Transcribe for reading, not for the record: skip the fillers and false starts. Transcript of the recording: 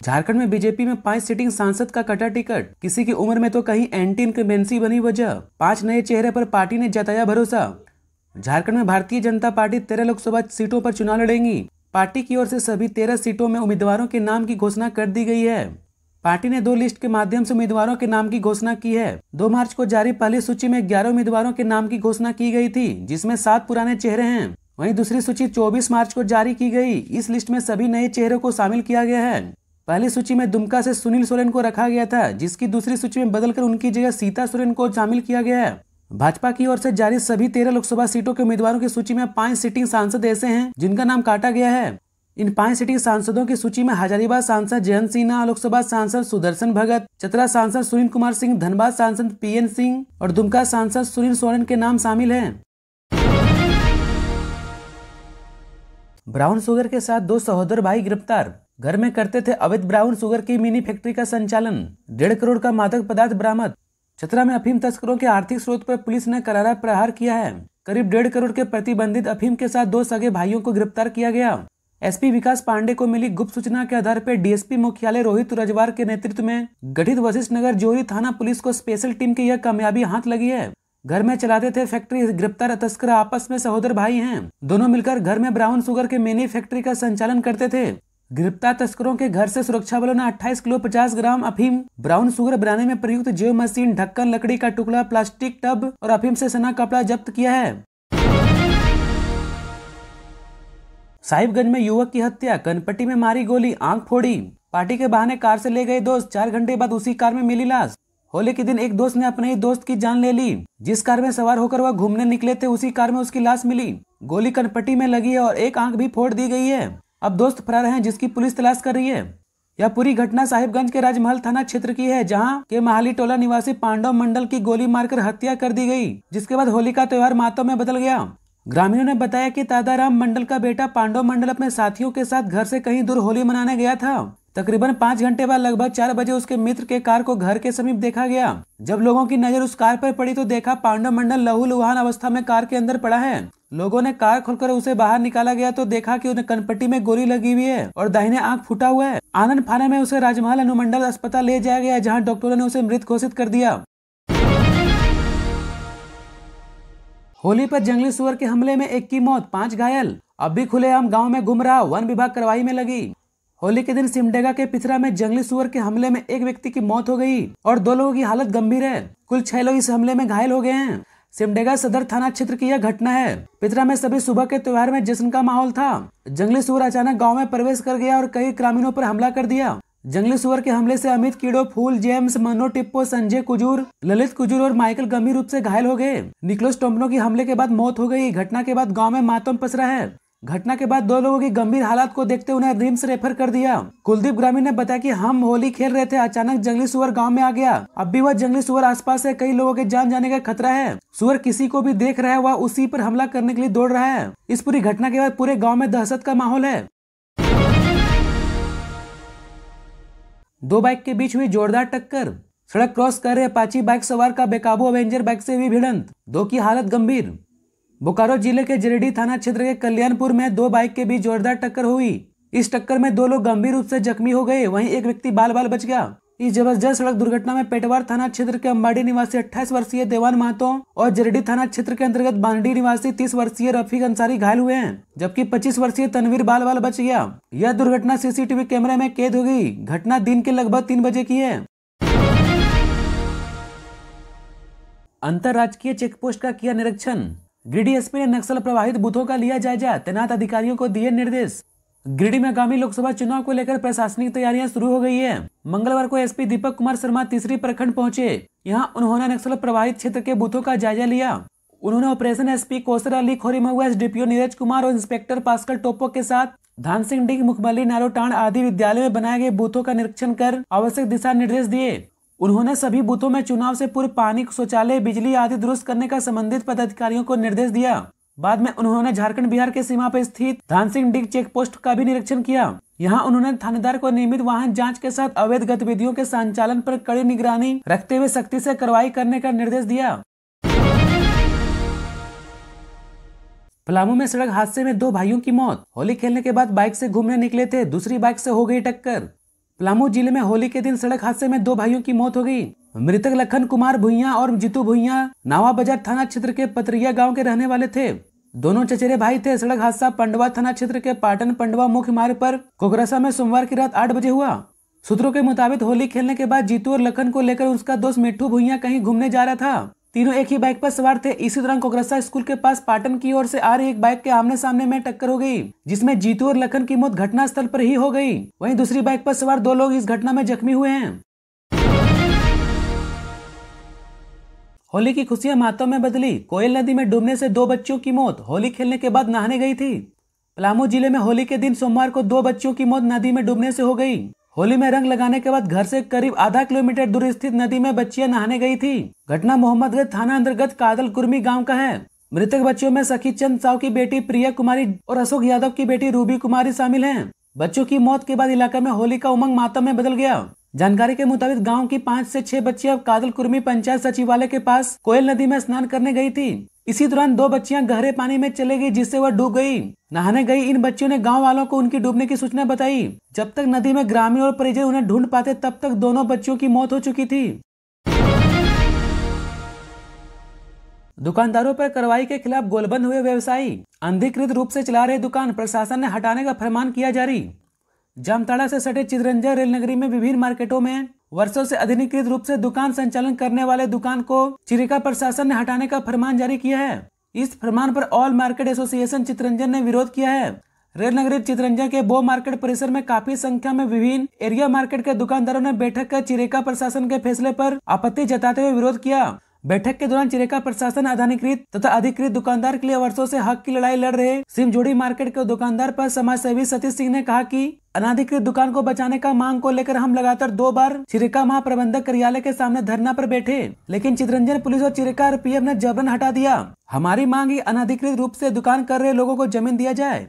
झारखंड में बीजेपी में 5 सिटिंग सांसद का कटा टिकट, किसी की उम्र में तो कहीं एंटी इनकम्बेंसी बनी वजह। 5 नए चेहरे पर पार्टी ने जताया भरोसा। झारखंड में भारतीय जनता पार्टी 13 लोकसभा सीटों पर चुनाव लड़ेगी। पार्टी की ओर से सभी 13 सीटों में उम्मीदवारों के नाम की घोषणा कर दी गई है। पार्टी ने 2 लिस्ट के माध्यम से उम्मीदवारों के नाम की घोषणा की है। 2 मार्च को जारी पहली सूची में 11 उम्मीदवारों के नाम की घोषणा की गई थी, जिसमें 7 पुराने चेहरे हैं। वहीं दूसरी सूची 24 मार्च को जारी की गई। इस लिस्ट में सभी नए चेहरों को शामिल किया गया है। पहली सूची में दुमका से सुनील सोरेन को रखा गया था, जिसकी दूसरी सूची में बदलकर उनकी जगह सीता सोरेन को शामिल किया गया है। भाजपा की ओर से जारी सभी 13 लोकसभा सीटों के उम्मीदवारों की सूची में 5 सिटिंग सांसद ऐसे हैं जिनका नाम काटा गया है। इन 5 सिटिंग सांसदों की सूची में हजारीबाग सांसद जयंत सिन्हा, लोकसभा सांसद सुदर्शन भगत, चतरा सांसद सुनील कुमार सिंह, धनबाद सांसद पीएन सिंह और दुमका सांसद सुनील सोरेन के नाम शामिल हैं। ब्राउन शुगर के साथ 2 सहोदर भाई गिरफ्तार। घर में करते थे अवैध ब्राउन शुगर की मिनी फैक्ट्री का संचालन। 1.5 करोड़ का मादक पदार्थ बरामद। चतरा में अफीम तस्करों के आर्थिक स्रोत पर पुलिस ने करारा प्रहार किया है। करीब 1.5 करोड़ के प्रतिबंधित अफीम के साथ 2 सगे भाइयों को गिरफ्तार किया गया। एसपी विकास पांडे को मिली गुप्त सूचना के आधार पर डीएसपी मुख्यालय रोहित रजवार के नेतृत्व में गठित वशिष्ठ नगर जोहरी थाना पुलिस को स्पेशल टीम की यह कामयाबी हाथ लगी है। घर में चलाते थे फैक्ट्री। गिरफ्तार तस्कर आपस में सहोदर भाई हैं। दोनों मिलकर घर में ब्राउन शुगर के मिनी फैक्ट्री का संचालन करते थे। गिरफ्तार तस्करों के घर से सुरक्षा बलों ने 28 किलो 50 ग्राम अफीम, ब्राउन शुगर बनाने में प्रयुक्त जेव मशीन, ढक्कन, लकड़ी का टुकड़ा, प्लास्टिक टब और अफीम से सना कपड़ा जब्त किया है। साहिबगंज में युवक की हत्या, कनपट्टी में मारी गोली, आंख फोड़ी। पार्टी के बहाने कार से ले गए दोस्त, 4 घंटे बाद उसी कार में मिली लाश। होली के दिन एक दोस्त ने अपने ही दोस्त की जान ले ली। जिस कार में सवार होकर वह घूमने निकले थे, उसी कार में उसकी लाश मिली। गोली कनपट्टी में लगी है और एक आंख भी फोड़ दी गई है। अब दोस्त फरार हैं, जिसकी पुलिस तलाश कर रही है। यह पूरी घटना साहिबगंज के राजमहल थाना क्षेत्र की है, जहां के महाली टोला निवासी पांडव मंडल की गोली मारकर हत्या कर दी गई, जिसके बाद होली का त्योहार मातम में बदल गया। ग्रामीणों ने बताया कि दादाराम मंडल का बेटा पांडव मंडल अपने साथियों के साथ घर से कहीं दूर होली मनाने गया था। तकरीबन 5 घंटे बाद लगभग 4 बजे उसके मित्र के कार को घर के समीप देखा गया। जब लोगों की नजर उस कार पर पड़ी तो देखा पांडव मंडल लहूलुहान अवस्था में कार के अंदर पड़ा है। लोगों ने कार खोलकर उसे बाहर निकाला गया तो देखा कि उन्हें कनपट्टी में गोली लगी हुई है और दाहिने आंख फूटा हुआ है। आनंद फाने में उसे राजमहल अनुमंडल अस्पताल ले जाया गया, जहाँ डॉक्टरों ने उसे मृत घोषित कर दिया। होली पर जंगली सुअर के हमले में 1 की मौत, 5 घायल। अब भी खुलेआम गांव में घूम रहा, वन विभाग कार्रवाई में लगी। होली के दिन सिमडेगा के पिथरा में जंगली सुअर के हमले में 1 व्यक्ति की मौत हो गई और 2 लोगों की हालत गंभीर है। कुल 6 लोग इस हमले में घायल हो गए हैं। सिमडेगा सदर थाना क्षेत्र की यह घटना है। पिथरा में सभी सुबह के त्योहार में जश्न का माहौल था। जंगली सुअर अचानक गांव में प्रवेश कर गया और कई ग्रामीणों पर हमला कर दिया। जंगली सुअर के हमले से अमित कीड़ो, फूल, जेम्स, मनो टिप्पो, संजय कुजूर, ललित कुजूर और माइकल गंभीर रूप से घायल हो गए। निकोलस टोम्पनो की हमले के बाद मौत हो गई। घटना के बाद गांव में मातम पसरा है। घटना के बाद 2 लोगों की गंभीर हालात को देखते उन्हें रिम्स रेफर कर दिया। कुलदीप ग्रामीण ने बताया कि हम होली खेल रहे थे, अचानक जंगली सुअर गांव में आ गया। अब भी वह जंगली सुअर आसपास है, कई लोगों के जान जाने का खतरा है। सुअर किसी को भी देख रहा है, वह उसी पर हमला करने के लिए दौड़ रहा है। इस पूरी घटना के बाद पूरे गाँव में दहशत का माहौल है। 2 बाइक के बीच हुई जोरदार टक्कर। सड़क क्रॉस कर रहे अपाची बाइक सवार का बेकाबू अवेंजर बाइक से हुई भिड़ंत, 2 की हालत गंभीर। बोकारो जिले के जरीडी थाना क्षेत्र के कल्याणपुर में 2 बाइक के बीच जोरदार टक्कर हुई। इस टक्कर में 2 लोग गंभीर रूप से जख्मी हो गए, वहीं एक व्यक्ति बाल बाल बच गया। इस जबरदस्त सड़क दुर्घटना में पेटवार थाना क्षेत्र के अंबाड़ी निवासी 28 वर्षीय देवान महतो और जरीडी थाना क्षेत्र के अंतर्गत बांडी निवासी 30 वर्षीय रफीक अंसारी घायल हुए हैं, जबकि 25 वर्षीय तनवीर बाल बाल बच गया। यह दुर्घटना सीसीटीवी कैमरे में कैद हो गई। घटना दिन के लगभग 3 बजे की है। अंतरराजकीय चेकपोस्ट का किया निरीक्षण। गिरिडीह एसपी ने नक्सल प्रभावित बूथों का लिया जायजा, तैनात अधिकारियों को दिए निर्देश। गिरिडीह में आगामी लोकसभा चुनाव को लेकर प्रशासनिक तैयारियां शुरू हो गई है। मंगलवार को एसपी दीपक कुमार शर्मा तीसरी प्रखंड पहुंचे। यहां उन्होंने नक्सल प्रभावित क्षेत्र के बूथों का जायजा लिया। उन्होंने operation SP kosher Ali Khorimahua, SDPO Neeraj Kumar और इंस्पेक्टर पास्कल टोपो के साथ धान सिंह डिग, मुखमली, नारोटांड आदि विद्यालय में बनाए गए बूथों का निरीक्षण कर आवश्यक दिशा निर्देश दिए। उन्होंने सभी बूथों में चुनाव से पूर्व पानी, शौचालय, बिजली आदि दुरुस्त करने का संबंधित पदाधिकारियों को निर्देश दिया। बाद में उन्होंने झारखंड बिहार के सीमा पर स्थित धान सिंह डिग चेक पोस्ट का भी निरीक्षण किया। यहाँ उन्होंने थानेदार को नियमित वाहन जांच के साथ अवैध गतिविधियों के संचालन पर कड़ी निगरानी रखते हुए सख्ती से कार्रवाई करने का निर्देश दिया। पलामू में सड़क हादसे में 2 भाइयों की मौत। होली खेलने के बाद बाइक से घूमने निकले थे, दूसरी बाइक से हो गई टक्कर। पलामू जिले में होली के दिन सड़क हादसे में 2 भाइयों की मौत हो गई। मृतक लखन कुमार भुइयां और जीतू भुइयां नावा बाजार थाना क्षेत्र के पतरिया गांव के रहने वाले थे। दोनों चचेरे भाई थे। सड़क हादसा पंडवा थाना क्षेत्र के पाटन पंडवा मुख्य मार्ग पर कोगरसा में सोमवार की रात 8 बजे हुआ। सूत्रों के मुताबिक होली खेलने के बाद जीतू और लखन को लेकर उसका दोस्त मिट्टू भुइयां कहीं घूमने जा रहा था। तीनों एक ही बाइक पर सवार थे। इसी दौरान कोगरसा स्कूल के पास पाटन की ओर से आ रही एक बाइक के आमने सामने में टक्कर हो गई, जिसमें जीतू और लखन की मौत घटनास्थल पर ही हो गई। वहीं दूसरी बाइक पर सवार 2 लोग इस घटना में जख्मी हुए हैं। होली की खुशियां मातों में बदली। कोयल नदी में डूबने से 2 बच्चों की मौत। होली खेलने के बाद नहाने गई थी। पलामू जिले में होली के दिन सोमवार को 2 बच्चों की मौत नदी में डूबने से हो गई। होली में रंग लगाने के बाद घर से करीब आधा किलोमीटर दूर स्थित नदी में बच्चियां नहाने गई थी। घटना मोहम्मदगंज थाना अंतर्गत कादल कुर्मी गांव का है। मृतक बच्चों में सखी चंद साव की बेटी प्रिया कुमारी और अशोक यादव की बेटी रूबी कुमारी शामिल हैं। बच्चों की मौत के बाद इलाके में होली का उमंग मातम में बदल गया। जानकारी के मुताबिक गांव की 5 से 6 बच्चियां कादल कुर्मी पंचायत सचिवालय के पास कोयल नदी में स्नान करने गई थी। इसी दौरान 2 बच्चियां गहरे पानी में चले गई, जिससे वह डूब गई। नहाने गई इन बच्चियों ने गांव वालों को उनकी डूबने की सूचना बताई। जब तक नदी में ग्रामीण और परिजन उन्हें ढूंढ पाते तब तक दोनों बच्चियों की मौत हो चुकी थी। दुकानदारों पर कार्रवाई के खिलाफ गोलबंद हुए व्यवसायी। अनधिकृत रूप से चला रहे दुकान प्रशासन ने हटाने का फरमान किया जारी। जामताड़ा से सटे चितरंजन रेल नगरी में विभिन्न मार्केटों में वर्षों से अनधिकृत रूप से दुकान संचालन करने वाले दुकान को चिरेका प्रशासन ने हटाने का फरमान जारी किया है। इस फरमान पर ऑल मार्केट एसोसिएशन चितरंजन ने विरोध किया है। रेल नगरी चितरंजन के बो मार्केट परिसर में काफी संख्या में विभिन्न एरिया मार्केट के दुकानदारों ने बैठक कर चिरेका प्रशासन के फैसले पर आपत्ति जताते हुए विरोध किया। बैठक के दौरान चिरेका प्रशासन अनधिकृत तथा अधिकृत दुकानदार के लिए वर्षों से हक की लड़ाई लड़ रहे सिमजोड़ी मार्केट के दुकानदार पर समाजसेवी सतीश सिंह ने कहा कि अनाधिकृत दुकान को बचाने का मांग को लेकर हम लगातार 2 बार चिरेका महाप्रबंधक कार्यालय के सामने धरना पर बैठे, लेकिन चितरंजन पुलिस और चिरेका आरपीएफ ने जबरन हटा दिया। हमारी मांग ही अनाधिकृत रूप से दुकान कर रहे लोगों को जमीन दिया जाए।